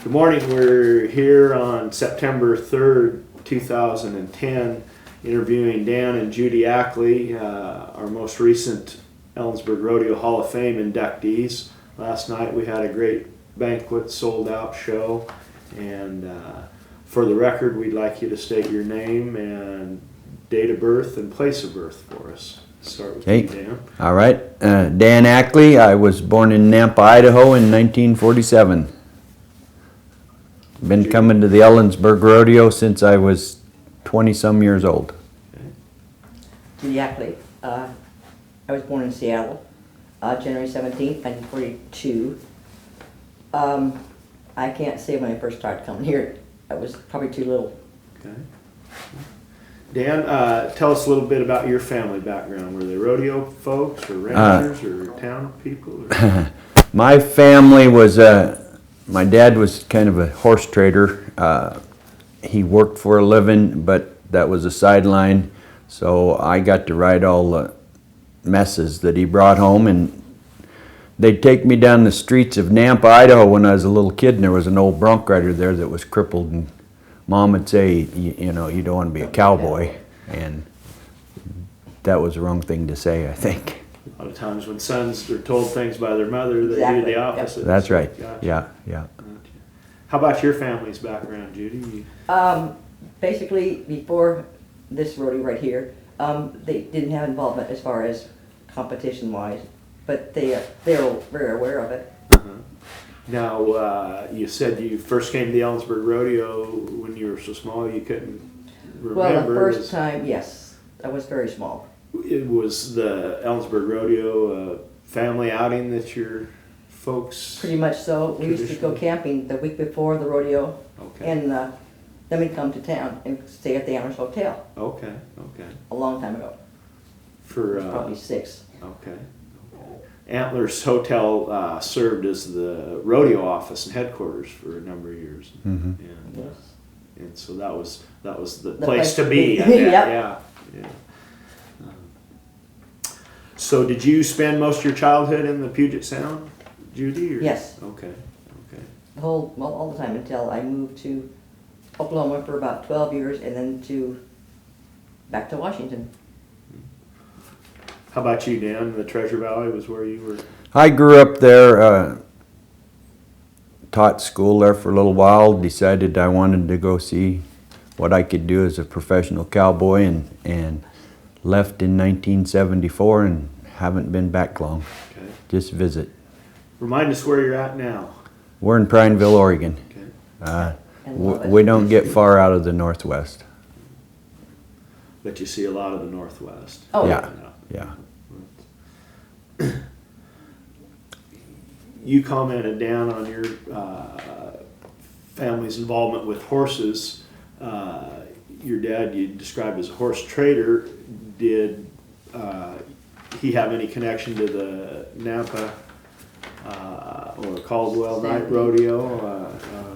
Good morning. We're here on September 3rd, 2010, interviewing Dan and Judy Ackley, our most recent Ellensburg Rodeo Hall of Fame inductees. Last night we had a great banquet, sold out show, and for the record we'd like you to state your name and date of birth and place of birth for us. Start with you, Dan. All right. Dan Ackley. I was born in Nampa, Idaho in 1947. Been coming to the Ellensburg Rodeo since I was 20-some years old. Judy Ackley. I was born in Seattle, January 17th, 1942. I can't say when I first started coming here. I was probably too little. Okay. Dan, tell us a little bit about your family background. Were they rodeo folks or rangers or town people? Or? My family was, my dad was kind of a horse trader. He worked for a living, but that was a sideline. So I got to ride all the messes that he brought home, and they'd take me down the streets of Nampa, Idaho when I was a little kid, and there was an old bronc rider there that was crippled, and Mom would say, you know, you don't want to be a cowboy, and that was the wrong thing to say, I think. A lot of times when sons are told things by their mother, they do the opposite. That's right. Gotcha. Yeah, yeah. How about your family's background, Judy? Basically, before this rodeo right here, they didn't have involvement as far as competition-wise, but they're very aware of it. Now, you said you first came to the Ellensburg Rodeo when you were so small you couldn't remember. Well, the first time, yes, I was very small. It was the Ellensburg Rodeo family outing that your folks... Pretty much so. We used to go camping the week before the rodeo, Okay. and then we'd come to town and stay at the Antlers Hotel. Okay, okay. A long time ago. For Probably 6. Okay. Antlers Hotel served as the rodeo office and headquarters for a number of years, and Yes. and so that was the The place to be. I bet. Yep. Yeah. So, did you spend most of your childhood in the Puget Sound, Judy? Or? Yes. Okay. Okay. All the time until I moved to Oklahoma for about 12 years, and then back to Washington. How about you, Dan? The Treasure Valley was where you were? I grew up there, taught school there for a little while, decided I wanted to go see what I could do as a professional cowboy, and left in 1974 and haven't been back long. Okay. Just visit. Remind us where you're at now. We're in Prineville, Oregon. Okay. We don't get far out of the Northwest. But you see a lot of the Northwest. Oh, Yeah. Yeah. You commented down on your family's involvement with horses. Your dad you described as a horse trader. Did he have any connection to the Nampa or Caldwell Night Rodeo?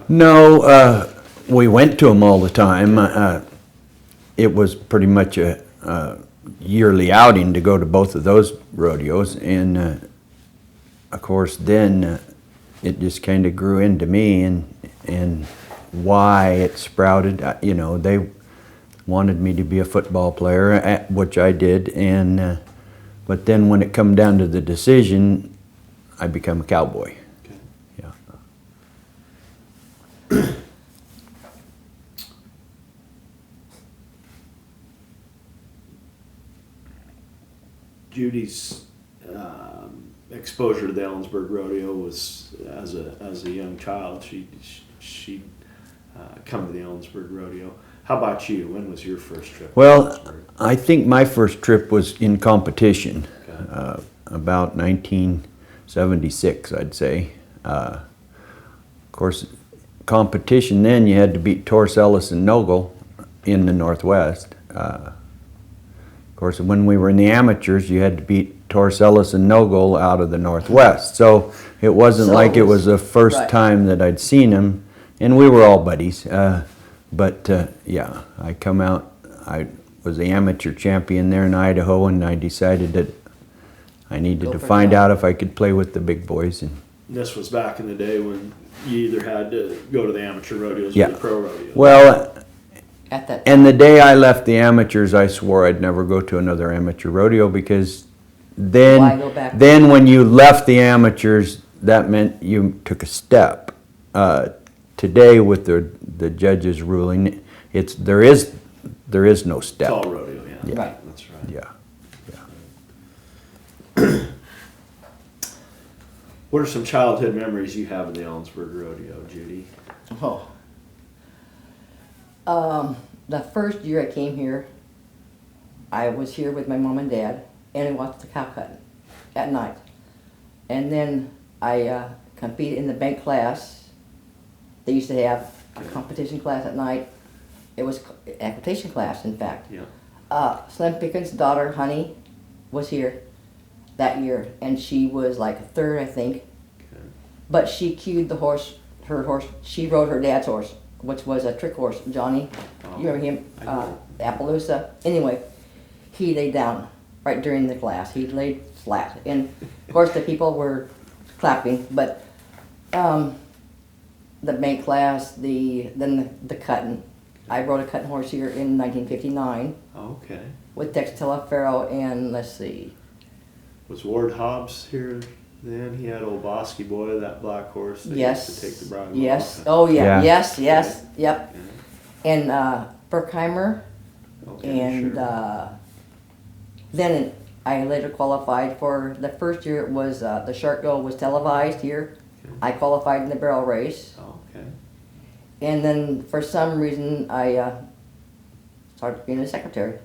No, we went to them all the time. It was pretty much a yearly outing to go to both of those rodeos, and of course then it just kind of grew into me, and why it sprouted. You know, they wanted me to be a football player, which I did, and but then when it come down to the decision, I become a cowboy. Okay. Yeah. Judy's exposure to the Ellensburg Rodeo was as a young child. She come to the Ellensburg Rodeo. How about you? When was your first trip? Well, I think my first trip was in competition, Okay. about 1976, I'd say. Of course, competition then you had to beat Torres, Ellis, and Nogle in the Northwest. Of course, when we were in the amateurs, you had to beat Torres, Ellis, and Nogle out of the Northwest. So it wasn't like it was the first right. time that I'd seen him, and we were all buddies. But yeah, I come out, I was the amateur champion there in Idaho, and I decided that I needed to find out if I could play with the big boys, and this was back in the day when you either had to go to the amateur rodeos Yeah. or the pro rodeos. Well, At that and the day I left the amateurs, I swore I'd never go to another amateur rodeo because Why go back? then when you left the amateurs, that meant you took a step. Today with the judge's ruling, there is no It's step. all rodeo, yeah. Yeah. Right. That's right. Yeah. What are some childhood memories you have of the Ellensburg Rodeo, Judy? Oh. The first year I came here, I was here with my mom and dad, and we watched the cow cutting at night. And then I competed in the bank class. They used to have a competition class at night. It was equitation class, in fact. Yeah. Slim Pickens' daughter, Honey, was here that year, and she was like third, I think. Okay. But she cued the horse, her horse. She rode her dad's horse, which was a trick horse, Johnny. Oh, You remember him? I know. Appaloosa. Anyway, he laid down right during the class. He laid flat, and of course the people were clapping. But the bank class, then the cutting. I rode a cutting horse here in 1959 Okay. with Tex Teleferro and let's see. Was Ward Hobbs here then? He had old Bosky Boy, that black horse that Yes. used to take the bride. Yes. off. Oh yeah. Yeah. Yes. Yes. Yep. Yeah. And Berkheimer. Okay, And sure. then I later qualified for the first year. It was the Shark Go was televised here. Okay. I qualified in the barrel race, Oh, okay. and then for some reason I started being a secretary.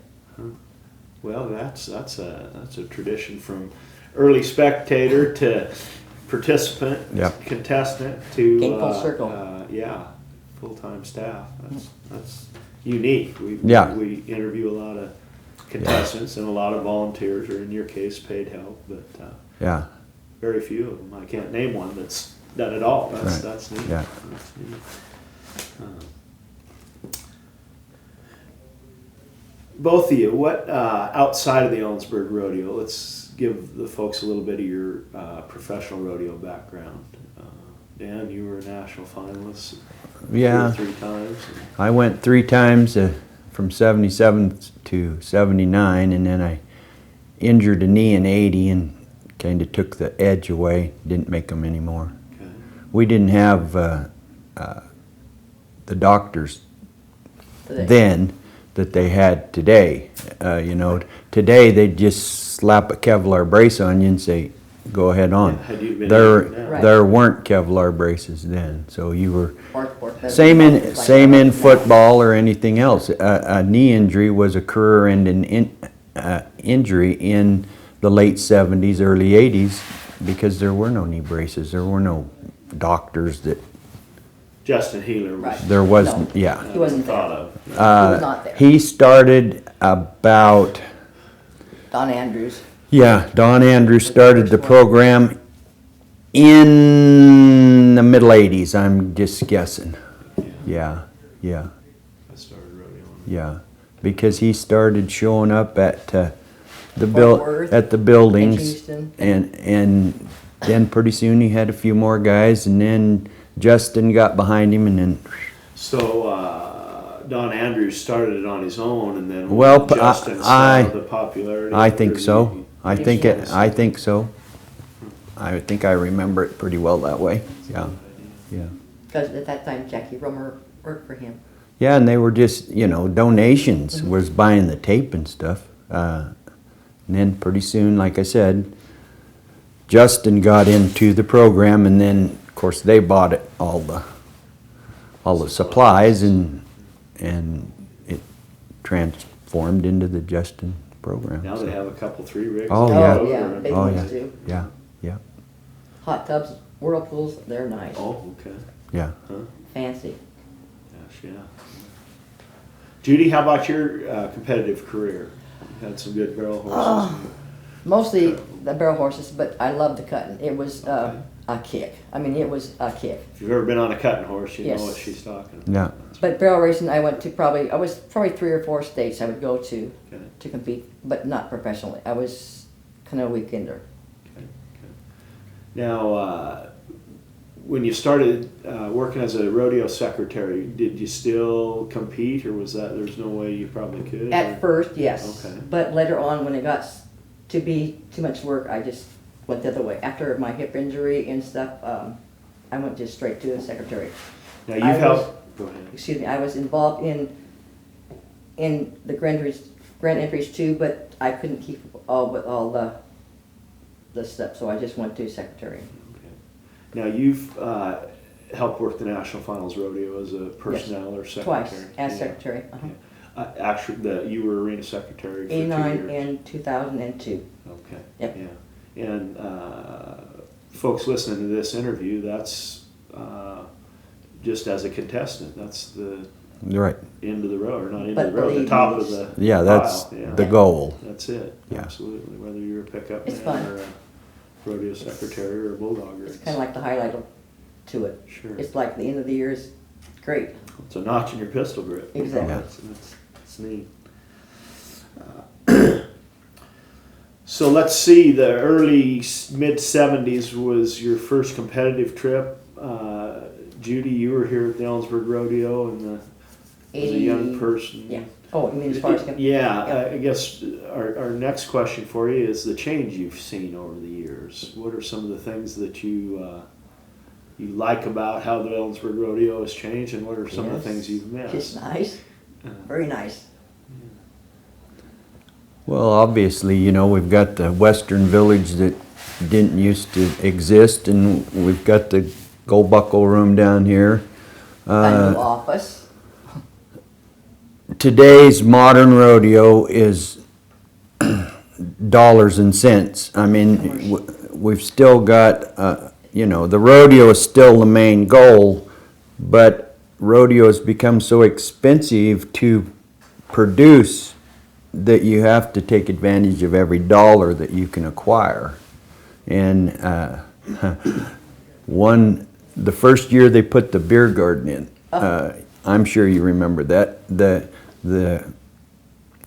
Well, that's a tradition from early spectator to participant, Yep. contestant to Came full circle. Yeah, full-time staff. That's unique. Yeah. We interview a lot of contestants and a lot of volunteers, or in your case, paid help, but Yeah. very few of them. I can't name one that's done it all. Right. That's neat. Yeah. That's neat. Both of you, what outside of the Ellensburg Rodeo? Let's give the folks a little bit of your professional rodeo background. Dan, you were a national finalist. Yeah. 3 times. I went 3 times from 77 to 79, and then I injured a knee in 80 and kind of took the edge away, didn't make them anymore. Okay. We didn't have the doctors Today. then that they had today. Today they just slap a Kevlar brace on you and say, go ahead on. Yeah, had you been There, injured now? Right. there weren't Kevlar braces then, so you were Or same like in that. football or anything else. A knee injury was a career-ending injury in the late 70s, early 80s, because there were no knee braces. There were no doctors that Justin Healer was Right. there wasn't. No. Yeah, He wasn't thought there. of. He was not there. he started about. Don Andrews. Yeah, Don Andrews started the program in the middle 80s. I'm just guessing. Yeah. I started rodeoing. Yeah, because he started showing up at the Worth at the in buildings, Houston. and then pretty soon he had a few more guys, and then Justin got behind him, and then So Don Andrews started it on his own, and then Well, Justin I- saw the popularity. I think so. He- I think so. I think I remember it pretty well that way. Yeah, yeah. Because at that time Jackie Romer worked for him. Yeah, and they were just, donations was buying the tape and stuff. And then pretty soon, like I said, Justin got into the program, and then, of course, they bought it, all the supplies, and it transformed into the Justin program. Now so. they have a couple 3 rigs. Oh, all yeah. over. Yeah, big Oh, ones yeah, too. yeah, yeah, Hot tubs, whirlpools, they're nice. Oh, okay. yeah. Huh? Fancy. Gosh, yeah. Judy, how about your competitive career? You had some good barrel horses. Mostly the barrel horses, but I love the cutting. It was Okay. a kick. I mean, it was a kick. If you've ever been on a cutting horse, you Yes. know what she's talking about. Yeah. But barrel racing, I was probably 3 or 4 states I would go to Okay. compete, but not professionally. I was kind of a weekender. Okay. Now, when you started working as a rodeo secretary, did you still compete, or was that there's no way you probably could? At first, yes. Okay. But later on, when it got to be too much work, I just went the other way. After my hip injury and stuff, I went just straight to the secretary. Now you've I helped. Go ahead. Excuse me, I was involved in the grant entries too, but I couldn't keep all the stuff, so I just went to secretary. Okay. Now you've helped work the National Finals Rodeo as a personnel or secretary. Twice as secretary. Actually, you were arena secretary for 2 '89 years. and 2002. Okay. Yep. Yeah. And folks listening to this interview, that's just as a contestant. That's the Right. end of the road, or not end But of the road, the believe top me, of the Yeah, that's pile. Yeah. the goal. That's it. Yeah. Absolutely. Whether you're a pickup It's man fun. or a rodeo secretary or a bulldogger. It's kind of like the highlight to it. Sure. It's like the end of the year is great. It's a notch in your pistol grip. Exactly. Yeah. That's neat. So let's see, the early mid-'70s was your first competitive trip. Judy, you were here at the Ellensburg Rodeo and as a young person. Yeah. Oh, you mean as far as Yeah, I guess our next question for you is the change you've seen over the years. What are some of the things that you like about how the Ellensburg Rodeo has changed, and what are some of the things you've missed? It's nice. Very nice. Well, obviously, you know, we've got the Western Village that didn't used to exist, and we've got the Gold Buckle Room down here. A new office. Today's modern rodeo is dollars and cents. I mean, we've still got, you know, the rodeo is still the main goal, but rodeo has become so expensive to produce that you have to take advantage of every dollar that you can acquire. And the first year they put the beer garden in, I'm sure you remember that, the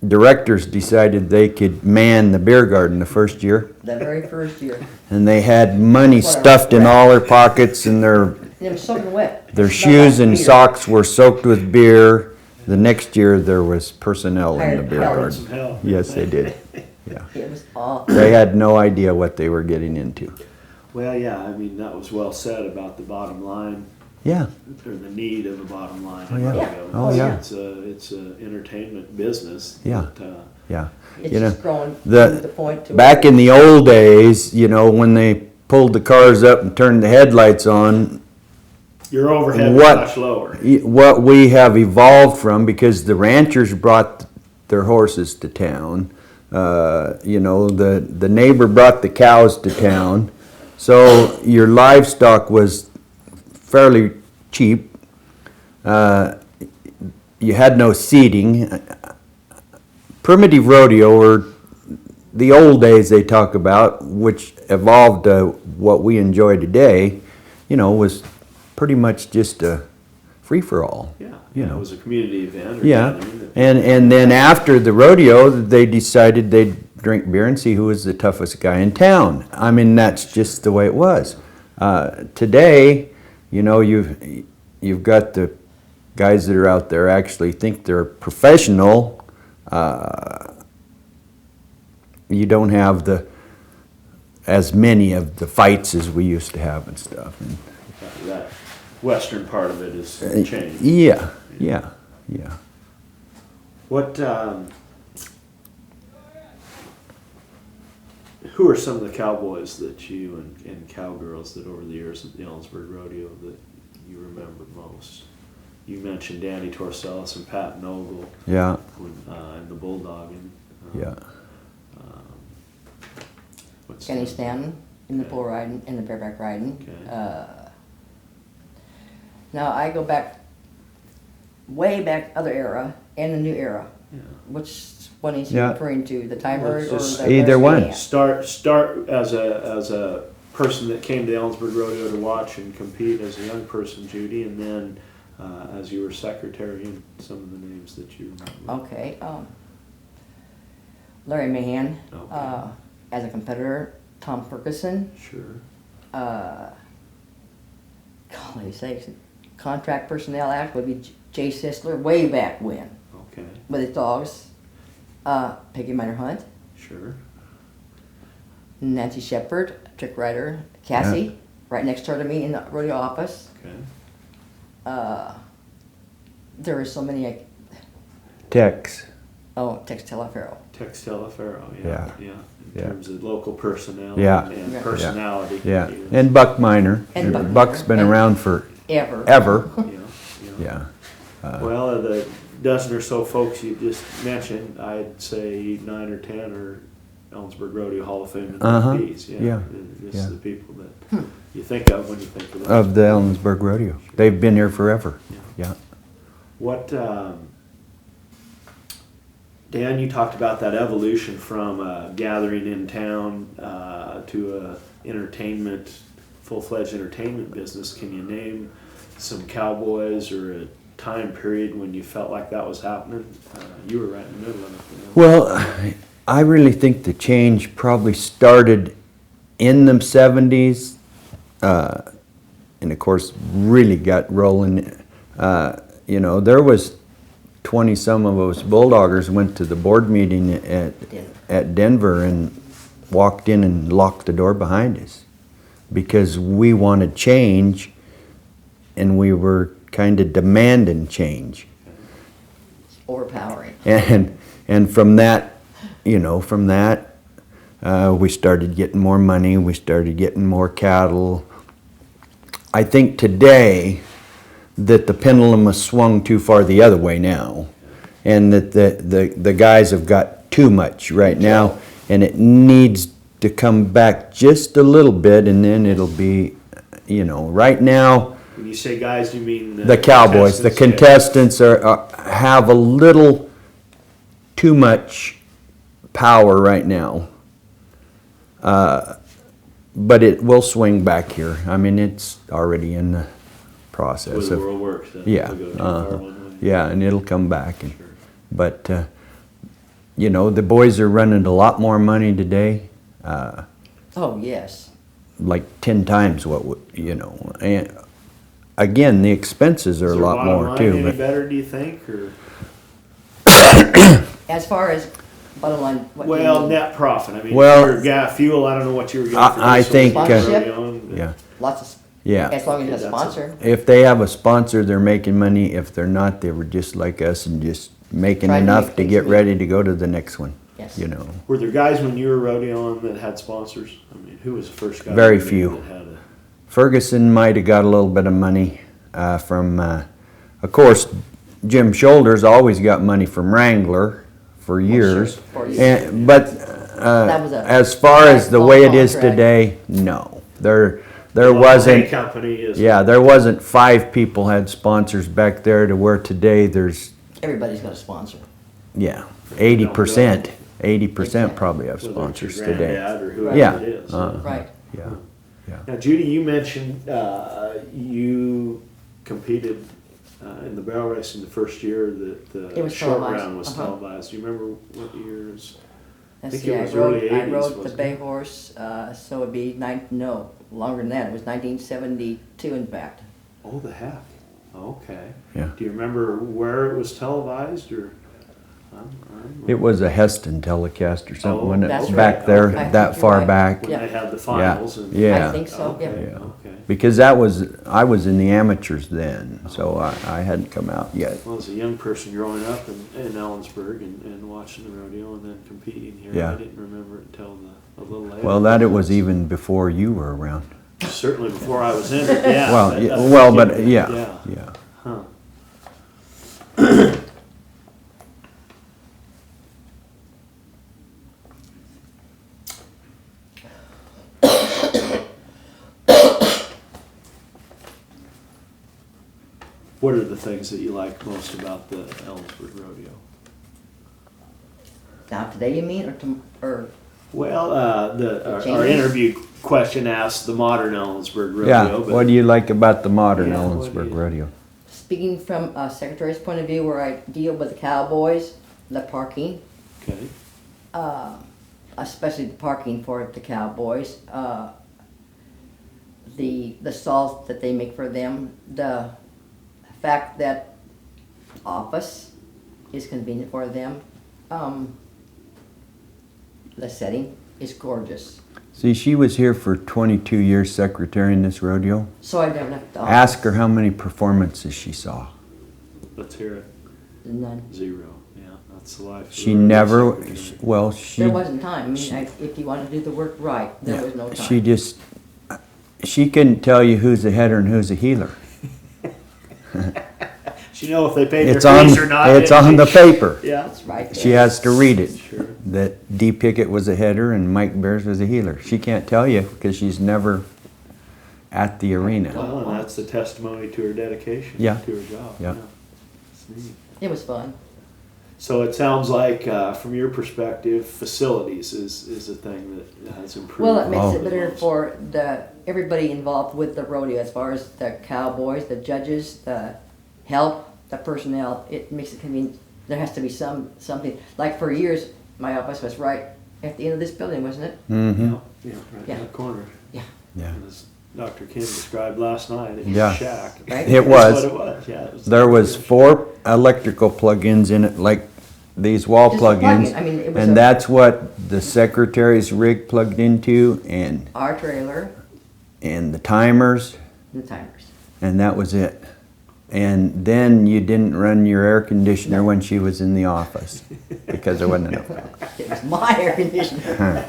directors decided they could man the beer garden the first year. The very first year. And they had money stuffed in all their pockets, and And it was soaking wet. their It smelled shoes like and beer. socks were soaked with beer. The next year there was personnel in the Hired beer help. garden. Some hell. Yes, they did. Yeah. It was awful. They had no idea what they were getting into. Well, yeah, I mean, that was well said about the bottom line, Yeah. or the need of a bottom line. Oh, yeah. Yeah. Oh, yeah. It's a entertainment business. Yeah. That, Yeah. It's You know, just growing the- to the point to Back where in the old days, you know, when they pulled the cars up and turned the headlights on, your overhead was What- much lower. what we have evolved from, because the ranchers brought their horses to town, you know, the neighbor brought the cows to town, so your livestock was fairly cheap. You had no seating. Primitive rodeo, or the old days they talk about, which evolved to what we enjoy today, you know, was pretty much just a free-for-all. Yeah, You yeah, know. it was a community event. Or Yeah, gathering that- and then after the rodeo, they decided they'd drink beer and see who was the toughest guy in town. I mean, that's just the way it was. Today, you know, you've got the guys that are out there actually think they're professional. You don't have as many of the fights as we used to have and stuff. And, that western part of it has changed. yeah. What? Who are some of the cowboys that you and cowgirls that over the years at the Ellensburg Rodeo that you remember most? You mentioned Danny Torsellis and Pat Noble. Yeah. And the bulldogging. Yeah. What's Kenny Stanton in the bull riding, in the bareback riding. Okay. Now I go back, way back, other era and the new era. Yeah. Which one is he Yeah. referring to? The timer Well, or it's the either one. Western Start as a person that came to Ellensburg Rodeo to watch and compete as a young person, Judy, and then as you were secretary, and some of the names that you remember. Okay. Larry Mahan, Okay. as a competitor. Tom Ferguson. Sure. golly sakes, Contract Personnel Act would be Jay Sisler way back when Okay, with his dogs. Peggy Minor Hunt, sure. Nancy Shepherd, trick rider, Cassie, right next door to me in the rodeo office. Okay. There are so many. Tex. Tex Telefero. Tex Telefero, Yeah. yeah. In Yeah. terms of local personnel Yeah. and Yeah. personality. Yeah, He was- and Buck Minor. And Buck Buck's Minor. been And- around for Ever. ever. Yeah. Yeah. Well, the dozen or so folks you just mentioned, I'd say 9 or 10 are Ellensburg Rodeo Hall of Fame inductees. Yeah. Just Yeah. the people that you think of when you think of Of the Ellensburg Rodeo. They've been here forever. Yeah. Yeah. What, Dan, you talked about that evolution from a gathering in town to a entertainment, full-fledged entertainment business. Can you name some cowboys or a time period when you felt like that was happening? You were right in the middle of it. You know? Well, I really think the change probably started in the 70s, and of course really got rolling. You know, there was 20 some of us Bulldoggers went to the board meeting at Denver and walked in and locked the door behind us because we wanted change and we were kind of demanding change. Overpowering. And from that, you know, we started getting more money, we started getting more cattle. I think today that the pendulum has swung too far the other way now, and that the guys have got too much right now, and it needs to come back just a little bit, and then it'll be, you know, right now. When you say guys, you mean The cowboys, the contestants have a little too much power right now. But it will swing back here. I mean, it's already in the process The way the of, world works. That yeah, will go too far one way. yeah, and it'll come back. And, Sure. but you know, the boys are running a lot more money today, Oh, yes. like 10 times what you know. And again, the expenses are Is a their lot bottom more line too. any But better, do you think, or? As far as bottom line, what do you Well, mean? net profit. I mean, Well, for gas, fuel. I don't know what you were getting. For I diesel, think, Sponsorship? yeah, Lots of, yeah. as long as you have a That's a- sponsor. If they have a sponsor, they're making money. If they're not, they were just like us and just making Trying to enough make to things get meet. ready to go to the next one. Yes. You know, Were there guys when you were rodeoing that had sponsors? I mean, who was the first guy? Very you knew few. That had a, Ferguson might have got a little bit of money from, of course, Jim Shoulders always got money from Wrangler for years. For years. But That was a as far as the lifelong way it is contract. today, no. There Well, wasn't. Hay company is. Yeah, there wasn't 5 people had sponsors back there to where today there's, Everybody's got a sponsor. yeah, 80%. 80% Exactly. probably have Whether it's your sponsors today. granddad or whoever Yeah. it is. Right. Yeah, yeah. Now, Judy, you mentioned you competed in the barrel racing the first year that It the was short televised. round was Uh-huh. televised. Do you remember what years? Let's think see, it I was rode, early I 80s, rode the wasn't bay it? horse, so it'd be longer than that. It was 1972, in fact. Oh, the heck. Okay. Yeah. Do you remember where it was televised, or? It was a Heston telecast or something, Oh, wasn't it? that's Back right. there, I think that you're far right. back. When Yeah. they had the Yeah, finals. And, yeah. I think so, yeah. Okay. Yeah. Okay. Because I was in the amateurs then, so I hadn't come out yet. Well, as a young person growing up in Ellensburg and watching the rodeo and then competing here, Yeah. I didn't remember it until a little later. Well, that it was even before you were around. Certainly before I was in it, yeah. Well, That- yeah, that's well, the but beginning. yeah, yeah. Huh. What are the things that you like most about the Ellensburg Rodeo? Now, today you mean, or Well, our changes? interview question asked the modern Ellensburg Rodeo. Yeah, but what do you like about the modern Yeah, what do Ellensburg you- rodeo? speaking from a secretary's point of view, where I deal with the cowboys, the parking, Okay. especially the parking for the cowboys, the salt that they make for them, the fact that office is convenient for them. The setting is gorgeous. See, she was here for 22 years secretary in this rodeo. So I never left the office. Ask her how many performances she saw. Let's hear it. None. 0. Yeah, that's the life. of She the never, secretary. well, she, There wasn't time. I mean, if you want to do the work right, there was no time. she just, she couldn't tell you who's a header and who's a healer. She know if they paid It's their on, fees or not. it's didn't on she? the paper. Yeah. That's right. She has to read it. Sure. That Dee Pickett was a header and Mike Bears was a healer. She can't tell you because she's never at the arena. Well, and that's the testimony to her dedication Yeah. to her job. Yeah. It's neat. It was fun. So it sounds like, from your perspective, facilities is a thing that has improved. Well, it makes Oh. it better for everybody involved with the rodeo, as far as the cowboys, the judges, the help, the personnel. It makes it convenient. There has to be something. Like for years, my office was right at the end of this building, wasn't it? Mm-hmm. Yeah, right Yeah. in the corner. Yeah. Yeah. And as Dr. Kim described last night, it was Yeah. a shack. Right. It That's was. what it was, yeah. It was There was 4 electrical plug-ins in it, like these wall Just a plug-ins. plug-in. I mean, it was And a- that's what the secretary's rig plugged into and Our trailer, the timers, and the timers. and that was it. And then you didn't run your air conditioner when she was in the office because there wasn't enough. It was my air conditioner.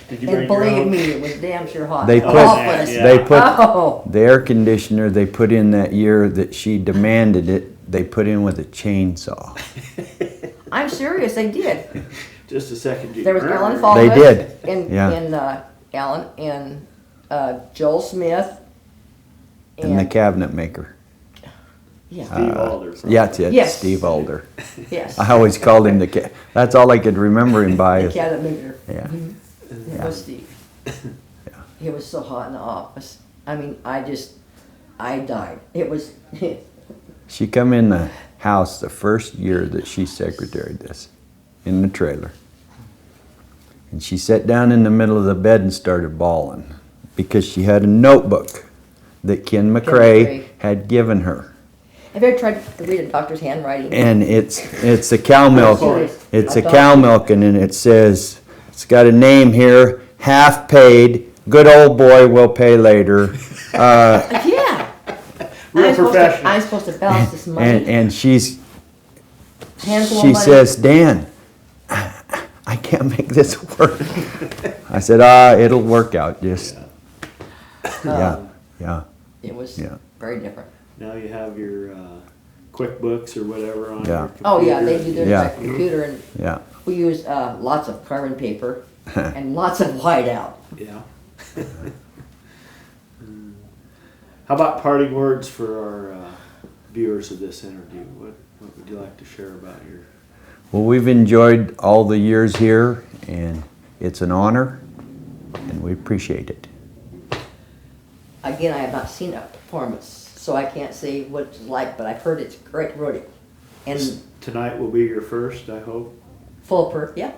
Did you bring And your believe own? me, it was damn sure hot. They The put- office. Yeah. They put Oh, the air conditioner they put in that year that she demanded it, they put in with a chainsaw. I'm serious, they did. Just a second. There was Alan They Fallon. did. And, Yeah. and Alan and Joel Smith. And the cabinet maker. Yeah, Steve Alder. Yeah, that's it, Yes. Steve Alder. yes. I always called him that's all I could remember him by. The is- cabinet maker. Yeah. It was Steve. It was so hot in the office. I mean, I died. It was, She come in the house the first year that she secretaried this, in the trailer. And she sat down in the middle of the bed and started bawling because she had a notebook that Ken McCrae McCrae. had given her. have you ever tried to read a doctor's handwriting? And it's a cow milk. Serious. It's I a thought- cow milking, and it says, it's got a name here, half paid, good old boy will pay later. Yeah. Real I'm supposed to- professional. I'm supposed to balance this money. And Handful of she money. says, Dan, I can't make this work. I said, it'll work out, just, yeah. It was Yeah. very different. Now you have your QuickBooks or whatever on Yeah. your computer. Oh, yeah, they do their Yeah. computer, and Yeah. we use lots of carbon paper and lots of whiteout. Yeah. How about parting words for our viewers of this interview? What would you like to share about your... Well, we've enjoyed all the years here, and it's an honor, and we appreciate it. Again, I have not seen a performance, so I can't say what it's like, but I've heard it's great rodeo. And Tonight will be your first, I hope. full perf, yeah.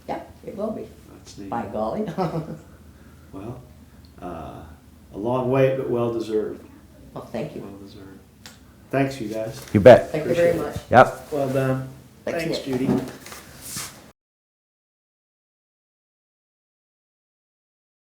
Yeah, it will be, That's neat. by golly. Well, a long wait, but well deserved. Well, thank you. Well deserved. Thanks, you guys. You bet. Thank you very Appreciate much. Yep. Well done. Thanks, Thanks, Nick. Judy.